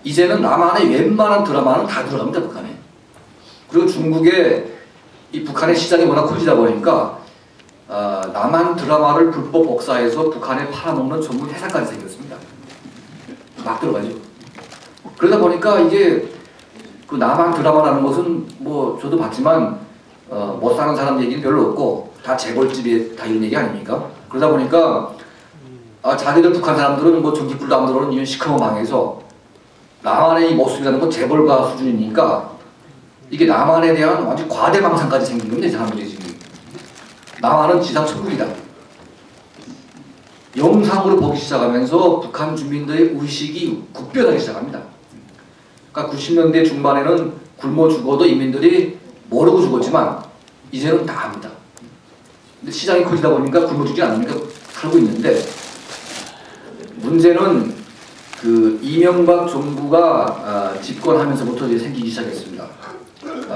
이제는 남한의 웬만한 드라마는 다 들어갑니다, 북한에. 그리고 중국의 이 북한의 시장이 워낙 커지다 보니까 남한 드라마를 불법 복사해서 북한에 팔아먹는 전문 회사까지 생겼습니다. 막 들어가죠. 그러다 보니까 이게 그 남한 드라마라는 것은 뭐 저도 봤지만 못 사는 사람 얘기는 별로 없고 다 재벌집이 다 이런 얘기 아닙니까? 그러다 보니까 자기들 북한 사람들은 뭐 전기불도 안 들어오는 이런 시커먼 방에서 남한의 이 모습이라는 건 재벌가 수준이니까 이게 남한에 대한 완전 과대망상까지 생긴 겁니다. 이 사람들이 지금. 남한은 지상 천국이다. 영상으로 보기 시작하면서 북한 주민들의 의식이 급변하기 시작합니다. 그러니까 90년대 중반에는 굶어 죽어도 인민들이 모르고 죽었지만 이제는 다 압니다. 근데 시장이 커지다 보니까 굶어 죽지 않으니까 살고 있는데 문제는 그 이명박 정부가 집권하면서부터 이제 생기기 시작했습니다.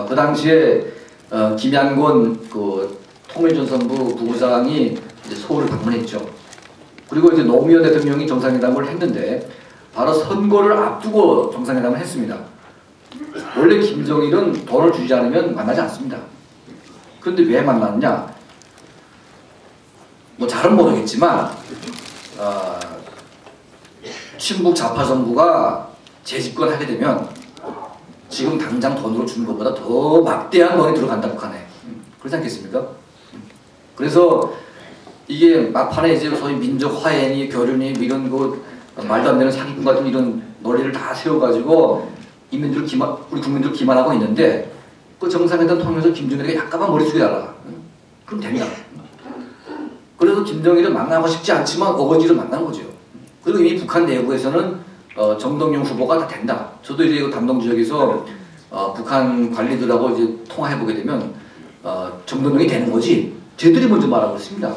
그 당시에 김양곤 그 통일전선부 부부장이 이제 서울을 방문했죠. 그리고 이제 노무현 대통령이 정상회담을 했는데 바로 선거를 앞두고 정상회담을 했습니다. 원래 김정일은 돈을 주지 않으면 만나지 않습니다. 그런데 왜 만났냐? 뭐 잘은 모르겠지만 친북 좌파 정부가 재집권하게 되면 지금 당장 돈으로 주는 것보다 더 막대한 돈이 들어간다 북한에. 그렇지 않겠습니까? 그래서 이게 막판에 이제 소위 민족 화해니 교류니 이런 그 말도 안 되는 사기꾼 같은 이런 논리를 다 세워가지고 우리 국민들 기만하고 있는데 그 정상회담 통해서 김정일에게 약간만 머리 숙여달라. 그럼 됩니다. 그래서 김정일을 만나고 싶지 않지만 어거지로 만난 거죠. 그리고 이미 북한 내부에서는 정동영 후보가 다 된다. 저도 이제 담동 지역에서 북한 관리들하고 이제 통화해보게 되면 정동영이 되는 거지. 쟤들이 먼저 말하고 있습니다.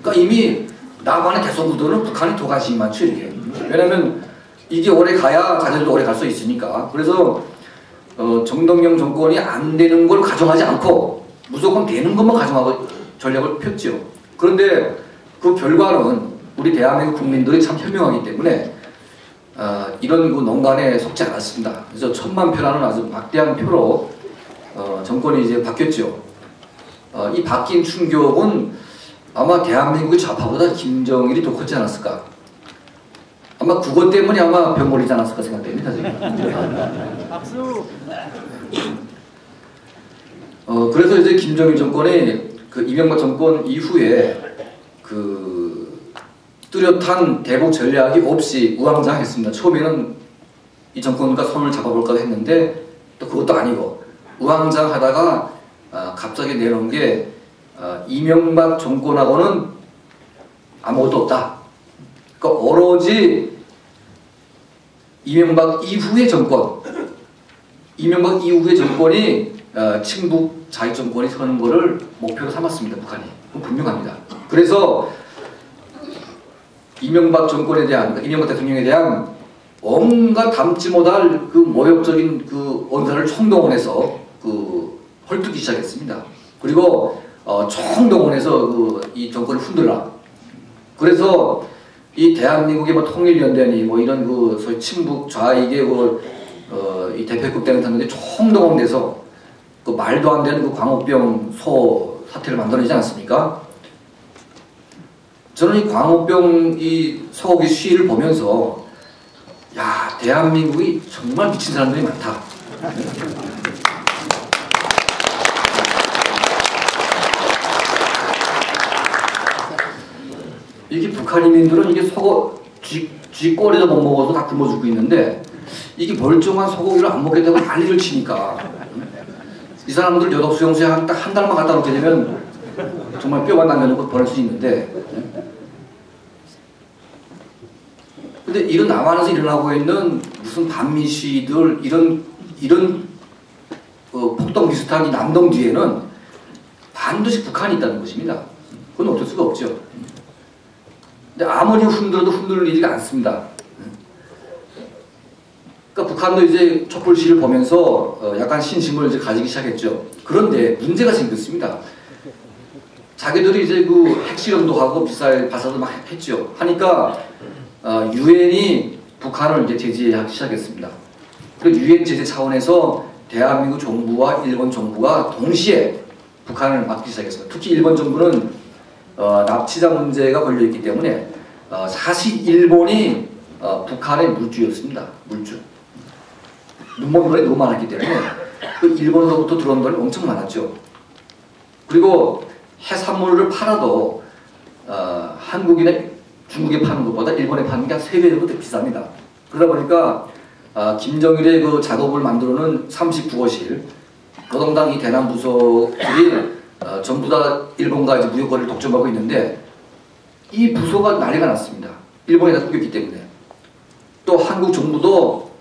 그러니까 이미 남한의 대선 구도는 북한이 더 관심이 많죠, 이렇게. 왜냐면 이게 오래 가야 자기들도 오래 갈 수 있으니까. 그래서 정동영 정권이 안 되는 걸 가정하지 않고 무조건 되는 것만 가정하고 전략을 폈죠. 그런데 그 결과는 우리 대한민국 국민들이 참 현명하기 때문에 이런 그 농간에 속지 않았습니다. 그래서 1000만 표라는 아주 막대한 표로 정권이 이제 바뀌었죠. 이 바뀐 충격은 아마 대한민국의 좌파보다 김정일이 더 컸지 않았을까. 아마 그것 때문에 아마 병 걸리지 않았을까 생각됩니다. 박수. 그래서 이제 김정일 정권이 그 이명박 정권 이후에 그 뚜렷한 대북 전략이 없이 우왕좌왕했습니다. 처음에는 이 정권과 손을 잡아볼까 했는데 또 그것도 아니고 우왕좌왕하다가 갑자기 내놓은 게 이명박 정권하고는 아무것도 없다. 그러니까 오로지 이명박 이후의 정권, 이명박 이후의 정권이 친북 자위 정권이 서는 것을 목표로 삼았습니다. 북한이. 분명합니다. 그래서 이명박 정권에 대한, 이명박 대통령에 대한 온갖 담지 못할 그 모욕적인 그 언사를 총동원해서 그 헐뜯기 시작했습니다. 그리고 총동원해서 이 정권을 흔들라. 그래서 이 대한민국의 뭐 통일연대니 뭐 이런 그 소위 친북 좌익의 이 대표급 되는 사람들이 총동원돼서 그 말도 안 되는 그 광우병 소 사태를 만들어내지 않습니까? 저는 이 광우병 이 소고기 시위를 보면서 야, 대한민국이 정말 미친 사람들이 많다. 이게 북한 인민들은 이게 쥐꼬리도 못 먹어도 다 굶어 죽고 있는데 이게 멀쩡한 소고기를 안 먹겠다고 난리를 치니까 이 사람들 여독수용소에 한 달만 갖다 놓게 되면 정말 뼈가 남겨놓고 보낼 수 있는데 근데 이런 남한에서 일어나고 있는 무슨 반미 시위들 이런 폭동 비슷한 이 남동 뒤에는 반드시 북한이 있다는 것입니다. 그건 어쩔 수가 없죠. 근데 아무리 흔들어도 흔들리지가 않습니다. 그러니까 북한도 이제 촛불 시위를 보면서 약간 신심을 이제 가지기 시작했죠. 그런데 문제가 생겼습니다. 자기들이 이제 그 핵실험도 하고 미사일 발사도 막 했죠. 하니까 유엔이 북한을 이제 제재하기 시작했습니다. 그리고 유엔 제재 차원에서 대한민국 정부와 일본 정부가 동시에 북한을 막기 시작했습니다. 특히 일본 정부는 납치자 문제가 걸려있기 때문에 사실 일본이 북한의 물주였습니다. 물주. 눈먼 돈이 너무 많았기 때문에 그 일본으로부터 들어온 돈이 엄청 많았죠. 그리고 해산물을 팔아도 한국이나 중국에 파는 것보다 일본에 파는 게 한 3배 정도 더 비쌉니다. 그러다 보니까 김정일의 그 작업을 만들어놓은 39거실 노동당 이 대남 부서들이 전부 다 일본과 이제 무역 거래를 독점하고 있는데 이 부서가 난리가 났습니다. 일본에다 끊겼기 때문에. 또 한국 정부도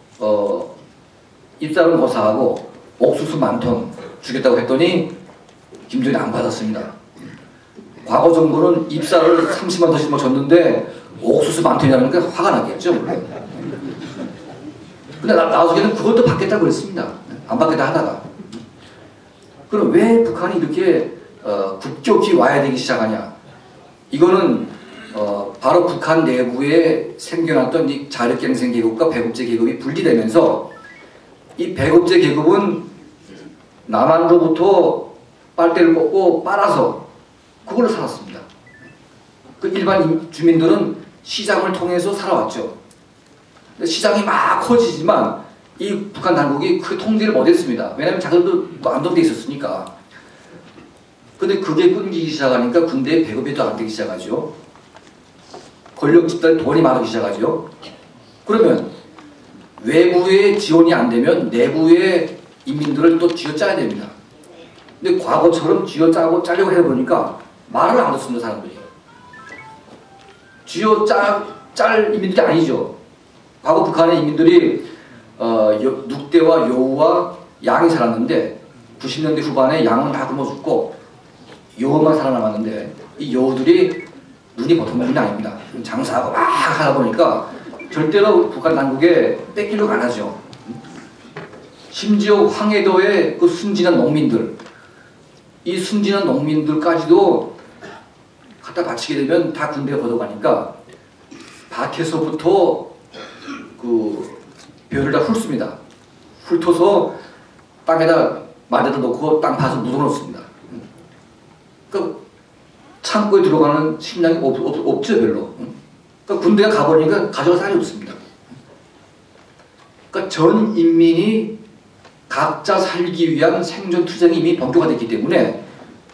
입사를 거사하고 옥수수 10,000톤 주겠다고 했더니 김정일이 안 받았습니다. 과거 정부는 입사를 30만 톤씩 줬는데 옥수수 10,000톤이라는 게 화가 나겠죠. 근데 나중에는 그것도 받겠다고 그랬습니다. 안 받겠다 하다가. 그럼 왜 북한이 이렇게 급격히 와야 되기 시작하냐? 이거는 바로 북한 내부에 생겨났던 이 자력갱생 계급과 배급제 계급이 분리되면서 이 배급제 계급은 남한으로부터 빨대를 꽂고 빨아서 그걸로 살았습니다. 그 일반 주민들은 시장을 통해서 살아왔죠. 시장이 막 커지지만 이 북한 당국이 그 통제를 못했습니다. 왜냐하면 자기들도 안정돼 있었으니까. 근데 그게 끊기기 시작하니까 군대의 배급이 또 안 되기 시작하죠. 권력 집단에 돈이 많아지기 시작하죠. 그러면 외부의 지원이 안 되면 내부의 인민들을 또 쥐어짜야 됩니다. 근데 과거처럼 쥐어짜려고 해보니까 말을 안 듣습니다, 사람들이. 짤 인민들이 아니죠. 과거 북한의 인민들이 늑대와 여우와 양이 살았는데 90년대 후반에 양은 다 굶어 죽고 여우만 살아남았는데 이 여우들이 눈이 보통 눈이 아닙니다. 장사하고 막 하다 보니까 절대로 북한 당국에 뺏기려고 안 하죠. 심지어 황해도의 그 순진한 농민들, 이 순진한 농민들까지도 갖다 바치게 되면 다 군대에 걷어가니까 밭에서부터 그 벼를 다 훑습니다. 훑어서 땅에다 마대다 놓고 땅 파서 묻어놓습니다. 그러니까 창고에 들어가는 식량이 없죠, 별로. 그러니까 군대가 가버리니까 가져갈 사람이 없습니다. 그러니까 전 인민이 각자 살기 위한 생존 투쟁이 이미 본격화됐기 때문에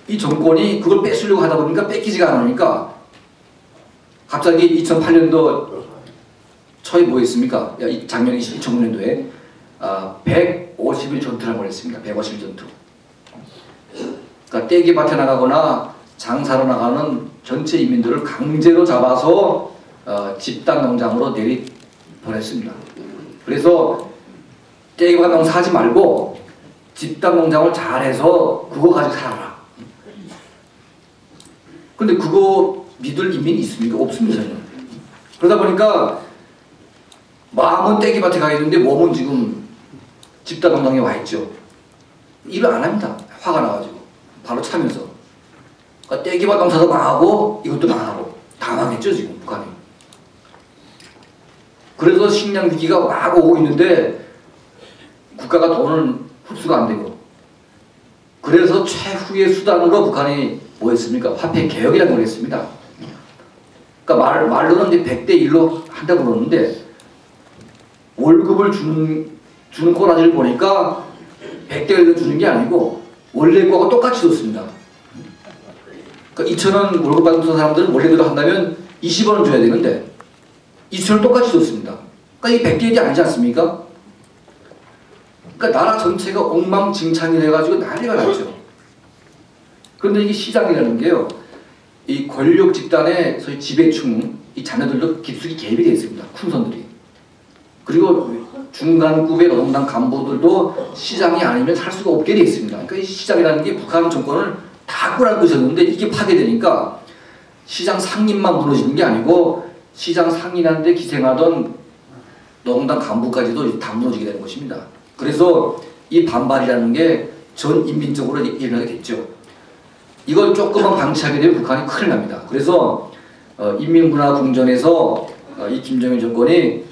이 정권이 그걸 뺏으려고 하다 보니까 뺏기지가 않으니까 갑자기 2008년도 초에 뭐 했습니까? 작년 2009년도에 150일 전투라는 걸 했습니다. 150일 전투. 그러니까 떼기밭에 나가거나 장사로 나가는 전체 인민들을 강제로 잡아서 집단 농장으로 내리보냈습니다. 그래서 떼기밭 농사하지 말고 집단 농장을 잘해서 그거 가지고 살아라. 근데 그거 믿을 인민이 있습니까? 없습니다. 전혀. 그러다 보니까 마음은 떼기밭에 가 있는데 몸은 지금 집단 농장에 와 있죠. 일을 안 합니다. 화가 나가지고 바로 차면서. 그러니까 떼기밭 농사도 망하고 이것도 망하고 다 망했죠, 지금 북한이. 그래서 식량 위기가 막 오고 있는데 국가가 돈을 흡수가 안 되고, 그래서 최후의 수단으로 북한이 뭐 했습니까? 화폐 개혁이라는 걸 했습니다. 그러니까 말로는 이제 100대 1로 한다고 그러는데 월급을 주는 꼬라지를 보니까 100대 1로 주는 게 아니고 원래 거하고 똑같이 줬습니다. 그러니까 2,000원 월급 받는 사람들은 원래대로 한다면 20원을 줘야 되는데 2,000원 똑같이 줬습니다. 그러니까 이 100대 1이 아니지 않습니까? 그러니까 나라 전체가 엉망진창이 돼가지고 난리가 났죠. 그런데 이게 시장이라는 게요, 이 권력 집단의 소위 지배층, 이 자녀들도 깊숙이 개입이 되어 있습니다. 큰손들이. 그리고 중간급의 노동당 간부들도 시장이 아니면 살 수가 없게 되어 있습니다. 그러니까 이 시장이라는 게 북한 정권을 다 꾸려놓으셨는데 이게 파괴되니까 시장 상인만 무너지는 게 아니고 시장 상인한테 기생하던 노동당 간부까지도 다 무너지게 되는 것입니다. 그래서 이 반발이라는 게 전 인민적으로 일어나게 됐죠. 이걸 조금만 방치하게 되면 북한이 큰일 납니다. 그래서 인민문화 궁전에서 이 김정일 정권이